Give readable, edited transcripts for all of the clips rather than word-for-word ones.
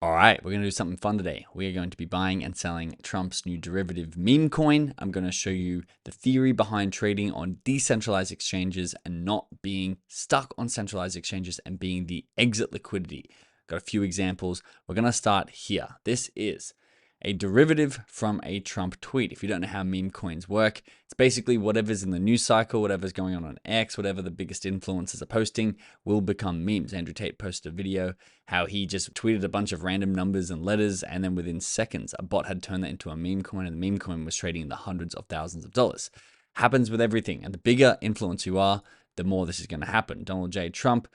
All right, we're going to do something fun today. We are going to be buying and selling Trump's new derivative meme coin. I'm going to show you the theory behind trading on decentralized exchanges and not being stuck on centralized exchanges and being the exit liquidity. Got a few examples. We're going to start here. This is a derivative from a Trump tweet. If you don't know how meme coins work, it's basically whatever's in the news cycle, whatever's going on X, whatever the biggest influencers are posting will become memes. Andrew Tate posted a video how he just tweeted a bunch of random numbers and letters, and then within seconds, a bot had turned that into a meme coin, and the meme coin was trading in the hundreds of thousands of dollars. Happens with everything, and the bigger influence you are, the more this is going to happen. Donald J. Trump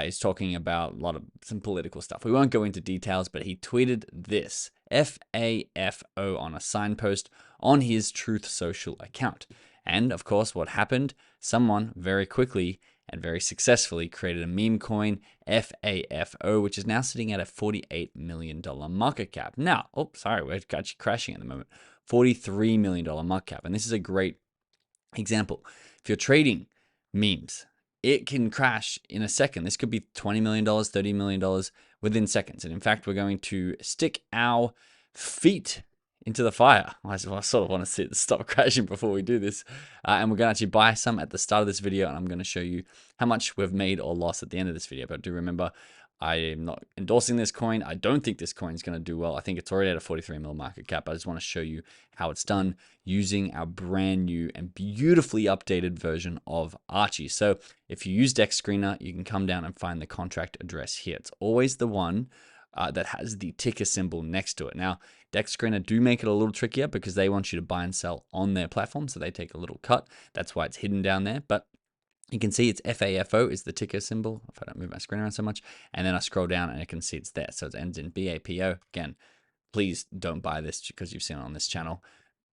is talking about a lot of some political stuff. We won't go into details, but he tweeted this, FAFO, on a signpost on his Truth Social account. And of course, what happened? Someone very quickly and very successfully created a meme coin, FAFO, which is now sitting at a $48 million market cap. Now, we're actually crashing at the moment. $43 million market cap. And this is a great example. If you're trading memes, it can crash in a second. This could be $20 million, $30 million within seconds. And in fact, we're going to stick our feet into the fire. I sort of want to see it stop crashing before we do this. And we're going to actually buy some at the start of this video. And I'm going to show you how much we've made or lost at the end of this video. But do remember, I am not endorsing this coin. I don't think this coin is going to do well. I think it's already at a 43 mil market cap. I just want to show you how it's done using our brand new and beautifully updated version of Archie. So if you use Dex Screener, you can come down and find the contract address here. It's always the one that has the ticker symbol next to it. Now, Dex Screener do make it a little trickier because they want you to buy and sell on their platform. So they take a little cut. That's why it's hidden down there. But you can see it's FAFO is the ticker symbol, if I don't move my screen around so much. And then I scroll down and I can see it's there. So it ends in BAPO. Again, please don't buy this because you've seen it on this channel.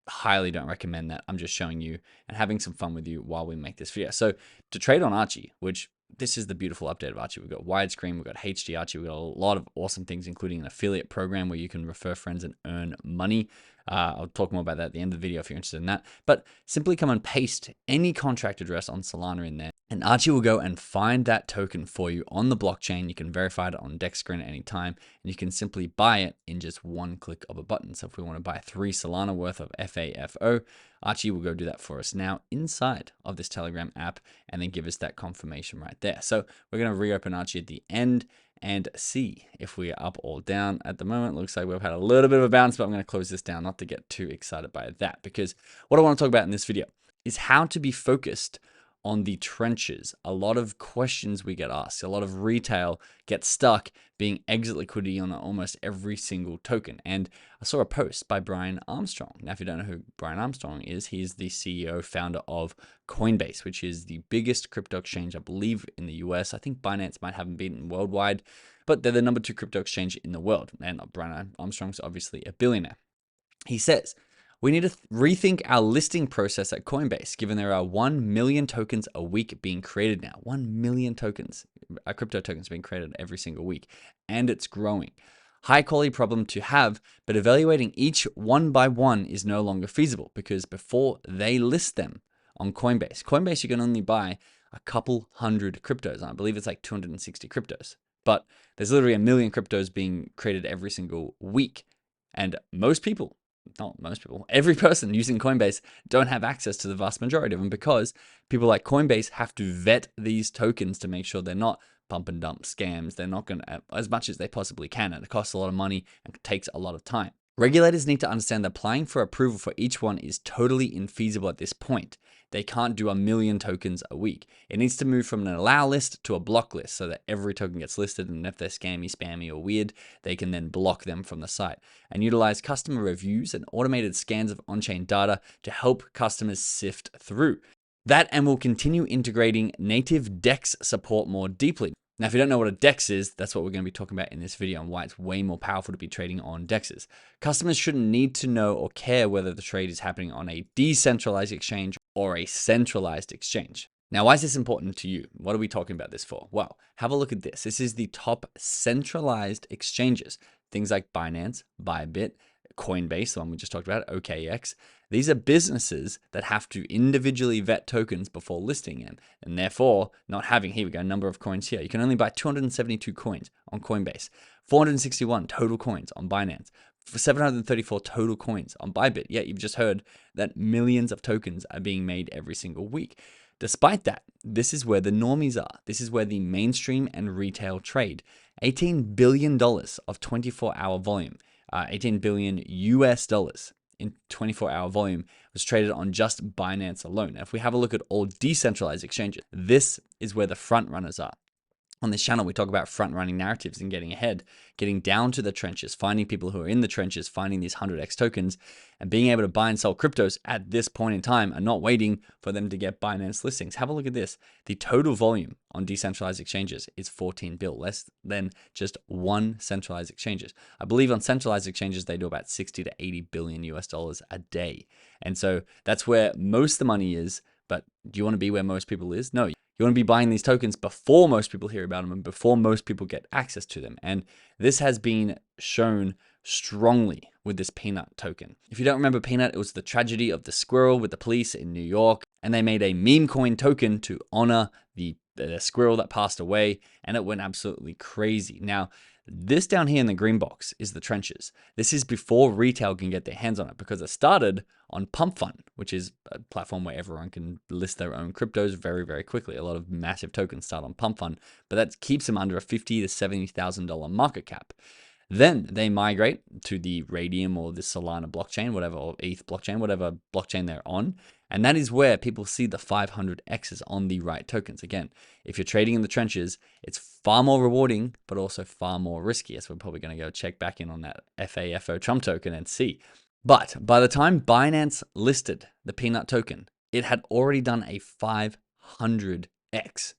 Highly don't recommend that. I'm just showing you and having some fun with you while we make this video. So to trade on Archie, which this is the beautiful update of Archie. We've got widescreen, we've got HD Archie, we've got a lot of awesome things, including an affiliate program where you can refer friends and earn money. I'll talk more about that at the end of the video if you're interested in that. But simply come and paste any contract address on Solana in there, and Archie will go and find that token for you on the blockchain. You can verify it on Dex Screen at any time, and you can simply buy it in just one click of a button. So if we want to buy 3 Solana worth of FAFO, Archie will go do that for us now inside of this Telegram app and then give us that confirmation right there. So we're going to reopen Archie at the end and see if we are up or down. At the moment, looks like we've had a little bit of a bounce, but I'm going to close this down not to get too excited by that, because what I want to talk about in this video is how to be focused on the trenches. A lot of questions we get asked, a lot of retail gets stuck being exit liquidity on almost every single token. And I saw a post by Brian Armstrong. Now, if you don't know who Brian Armstrong is, he's the CEO, founder of Coinbase, which is the biggest crypto exchange, I believe, in the US. I think Binance might have them beaten worldwide, but they're the number 2 crypto exchange in the world. And Brian Armstrong's obviously a billionaire. He says, we need to rethink our listing process at Coinbase, given there are 1 million tokens a week being created now. 1 million tokens, crypto tokens being created every single week, and it's growing. High quality problem to have, but evaluating each one by one is no longer feasible because before they list them on Coinbase, you can only buy a couple hundred cryptos. And I believe it's like 260 cryptos, but there's literally 1 million cryptos being created every single week. And every person using Coinbase don't have access to the vast majority of them because people like Coinbase have to vet these tokens to make sure they're not pump and dump scams. They're not going to, as much as they possibly can, and it costs a lot of money and takes a lot of time. Regulators need to understand that applying for approval for each one is totally infeasible at this point. They can't do 1 million tokens a week. It needs to move from an allow list to a block list so that every token gets listed, and if they're scammy, spammy, or weird, they can then block them from the site. And utilize customer reviews and automated scans of on-chain data to help customers sift through that, and will continue integrating native DEX support more deeply. Now, if you don't know what a DEX is, that's what we're going to be talking about in this video and why it's way more powerful to be trading on DEXs. Customers shouldn't need to know or care whether the trade is happening on a decentralized exchange or a centralized exchange. Now, why is this important to you? What are we talking about this for? Well, have a look at this. This is the top centralized exchanges. Things like Binance, Bybit, Coinbase, the one we just talked about, OKX. These are businesses that have to individually vet tokens before listing them, and therefore not having, here we go, number of coins here. You can only buy 272 coins on Coinbase, 461 total coins on Binance, for 734 total coins on Bybit. Yet you've just heard that millions of tokens are being made every single week. Despite that, this is where the normies are. This is where the mainstream and retail trade. $18 billion of 24-hour volume, 18 billion US dollars in 24-hour volume was traded on just Binance alone. Now, if we have a look at all decentralized exchanges, this is where the front runners are. On this channel, we talk about front-running narratives and getting ahead, getting down to the trenches, finding people who are in the trenches, finding these 100x tokens, and being able to buy and sell cryptos at this point in time and not waiting for them to get Binance listings. Have a look at this. The total volume on decentralized exchanges is 14 bill, less than just one centralized exchanges. I believe on centralized exchanges, they do about 60 to 80 billion US dollars a day. And so that's where most of the money is. But do you want to be where most people is? No. You want to be buying these tokens before most people hear about them and before most people get access to them. And this has been shown strongly with this Peanut token. If you don't remember Peanut, it was the tragedy of the squirrel with the police in New York. And they made a meme coin token to honor the squirrel that passed away. And it went absolutely crazy. Now, this down here in the green box is the trenches. This is before retail can get their hands on it because it started on Pump Fund, which is a platform where everyone can list their own cryptos very, very quickly. A lot of massive tokens start on Pump Fund, but that keeps them under a $50,000 to $70,000 market cap. Then they migrate to the Radium or the Solana blockchain, whatever, or ETH blockchain, whatever blockchain they're on. And that is where people see the 500Xs on the right tokens. Again, if you're trading in the trenches, it's far more rewarding, but also far more risky. So we're probably going to go check back in on that FAFO Trump token and see. But by the time Binance listed the Peanut token, it had already done a 500X.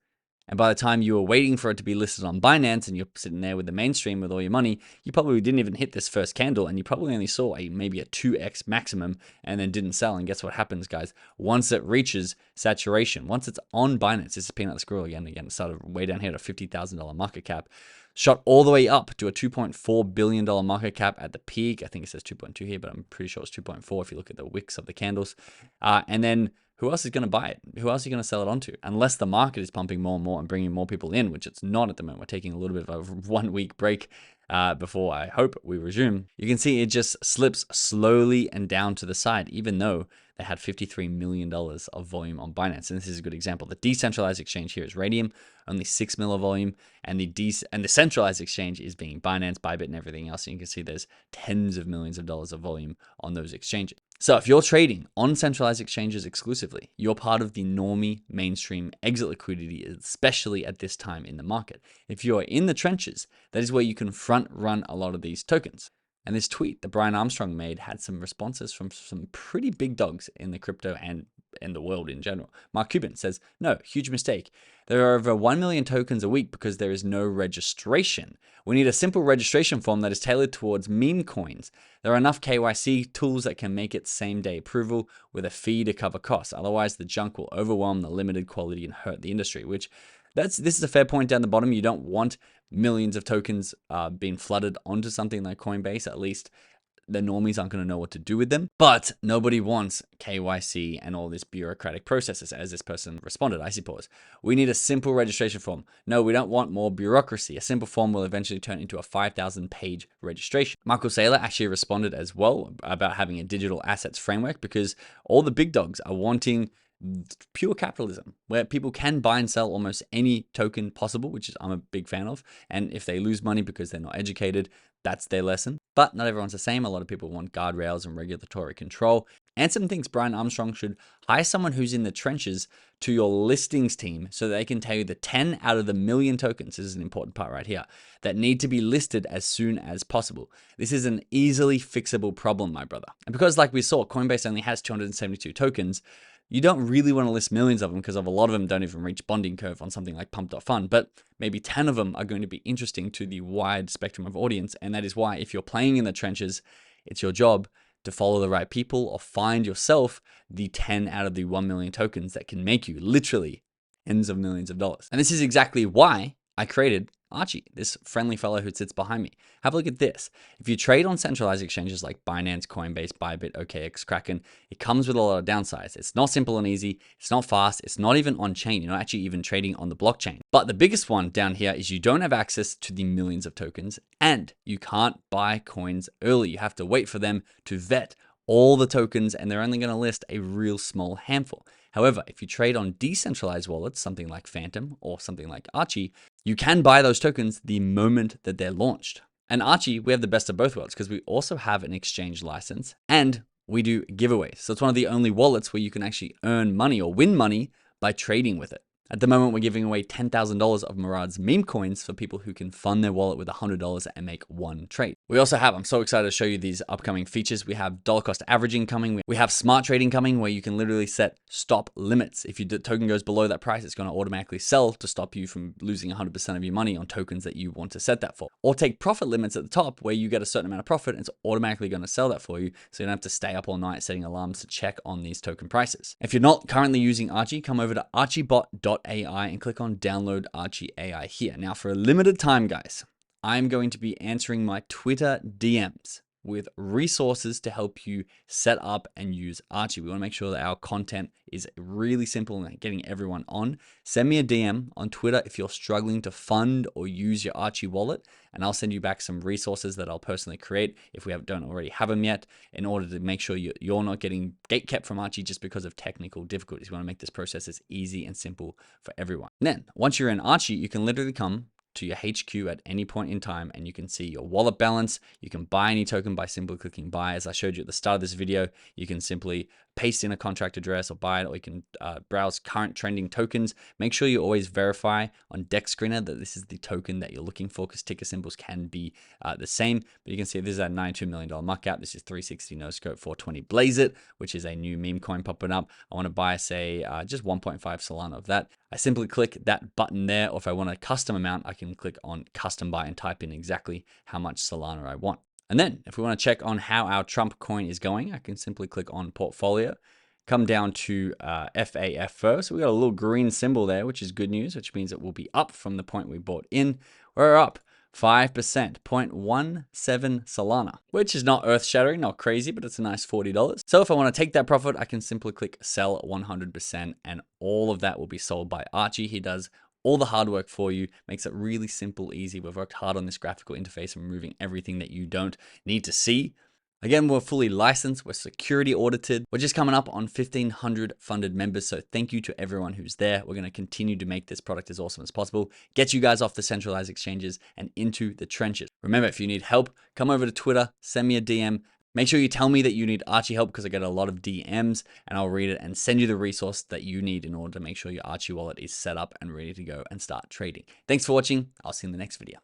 And by the time you were waiting for it to be listed on Binance and you're sitting there with the mainstream with all your money, you probably didn't even hit this first candle and you probably only saw maybe a 2x maximum and then didn't sell. And guess what happens, guys? Once it reaches saturation, once it's on Binance, this is Peanut the Squirrel again, it started way down here at a $50,000 market cap, shot all the way up to a $2.4 billion market cap at the peak. I think it says 2.2 here, but I'm pretty sure it's 2.4 if you look at the wicks of the candles. And then who else is going to buy it? Who else are you going to sell it onto? Unless the market is pumping more and more and bringing more people in, which it's not at the moment. We're taking a little bit of a 1 week break before I hope we resume. You can see it just slips slowly and down to the side, even though they had $53 million of volume on Binance. And this is a good example. The decentralized exchange here is Radium, only 6 mil of volume, and the centralized exchange is being Binance, Bybit, and everything else. And you can see there's tens of millions of dollars of volume on those exchanges. So if you're trading on centralized exchanges exclusively, you're part of the normie mainstream exit liquidity, especially at this time in the market. If you're in the trenches, that is where you can front run a lot of these tokens. And this tweet that Brian Armstrong made had some responses from some pretty big dogs in the crypto and in the world in general. Mark Cuban says, no, huge mistake. There are over 1 million tokens a week because there is no registration. We need a simple registration form that is tailored towards meme coins. There are enough KYC tools that can make it same-day approval with a fee to cover costs. Otherwise, the junk will overwhelm the limited quality and hurt the industry, which this is a fair point down the bottom. You don't want millions of tokens being flooded onto something like Coinbase. At least the normies aren't going to know what to do with them. But nobody wants KYC and all this bureaucratic processes, as this person responded. I suppose we need a simple registration form. No, we don't want more bureaucracy. A simple form will eventually turn into a 5,000-page registration. Michael Saylor actually responded as well about having a digital assets framework because all the big dogs are wanting pure capitalism where people can buy and sell almost any token possible, which is I'm a big fan of. And if they lose money because they're not educated, that's their lesson. But not everyone's the same. A lot of people want guardrails and regulatory control. Anson thinks Brian Armstrong should hire someone who's in the trenches to your listings team so that they can tell you the 10 out of the million tokens, this is an important part right here, that need to be listed as soon as possible. This is an easily fixable problem, my brother. And because like we saw, Coinbase only has 272 tokens, you don't really want to list millions of them because of a lot of them don't even reach bonding curve on something like Pump.Fund, but maybe 10 of them are going to be interesting to the wide spectrum of audience. And that is why if you're playing in the trenches, it's your job to follow the right people or find yourself the 10 out of the 1 million tokens that can make you literally tens of millions of dollars. And this is exactly why I created Archie, this friendly fellow who sits behind me. Have a look at this. If you trade on centralized exchanges like Binance, Coinbase, Bybit, OKX, Kraken, it comes with a lot of downsides. It's not simple and easy. It's not fast. It's not even on chain. You're not actually even trading on the blockchain. But the biggest one down here is you don't have access to the millions of tokens and you can't buy coins early. You have to wait for them to vet all the tokens and they're only going to list a real small handful. However, if you trade on decentralized wallets, something like Phantom or something like Archie, you can buy those tokens the moment that they're launched. And Archie, we have the best of both worlds because we also have an exchange license and we do giveaways. So it's one of the only wallets where you can actually earn money or win money by trading with it. At the moment, we're giving away $10,000 of Murad's meme coins for people who can fund their wallet with $100 and make one trade. We also have, I'm so excited to show you these upcoming features. We have dollar cost averaging coming. We have smart trading coming where you can literally set stop limits. If your token goes below that price, it's going to automatically sell to stop you from losing 100% of your money on tokens that you want to set that for. Or take profit limits at the top where you get a certain amount of profit and it's automatically going to sell that for you. So you don't have to stay up all night setting alarms to check on these token prices. If you're not currently using Archie, come over to archiebot.ai and click on download Archie AI here. Now for a limited time, guys, I'm going to be answering my Twitter DMs with resources to help you set up and use Archie. We want to make sure that our content is really simple and getting everyone on. Send me a DM on Twitter if you're struggling to fund or use your Archie wallet, and I'll send you back some resources that I'll personally create if we don't already have them yet, in order to make sure you're not getting gatekept from Archie just because of technical difficulties. We want to make this process as easy and simple for everyone. And then once you're in Archie, you can literally come to your HQ at any point in time and you can see your wallet balance. You can buy any token by simply clicking buy. As I showed you at the start of this video, you can simply paste in a contract address or buy it, or you can browse current trending tokens. Make sure you always verify on Dex Screener that this is the token that you're looking for, because ticker symbols can be the same. But you can see this is a $92 million market cap. This is 360 no scope 420 Blaze It, which is a new meme coin popping up. I want to buy, say, just 1.5 Solana of that. I simply click that button there, or if I want a custom amount, I can click on custom buy and type in exactly how much Solana I want. And then if we want to check on how our Trump coin is going, I can simply click on portfolio, come down to FAFO. So we got a little green symbol there, which is good news, which means it will be up from the point we bought in. We're up 5%, 0.17 Solana, which is not earth shattering, not crazy, but it's a nice $40. So if I want to take that profit, I can simply click sell 100%, and all of that will be sold by Archie. He does all the hard work for you, makes it really simple, easy. We've worked hard on this graphical interface and removing everything that you don't need to see. Again, we're fully licensed, we're security audited. We're just coming up on 1,500 funded members, so thank you to everyone who's there. We're going to continue to make this product as awesome as possible, get you guys off the centralized exchanges and into the trenches. Remember, if you need help, come over to Twitter, send me a DM. Make sure you tell me that you need Archie help, because I get a lot of DMs and I'll read it and send you the resource that you need in order to make sure your Archie wallet is set up and ready to go and start trading. Thanks for watching. I'll see you in the next video.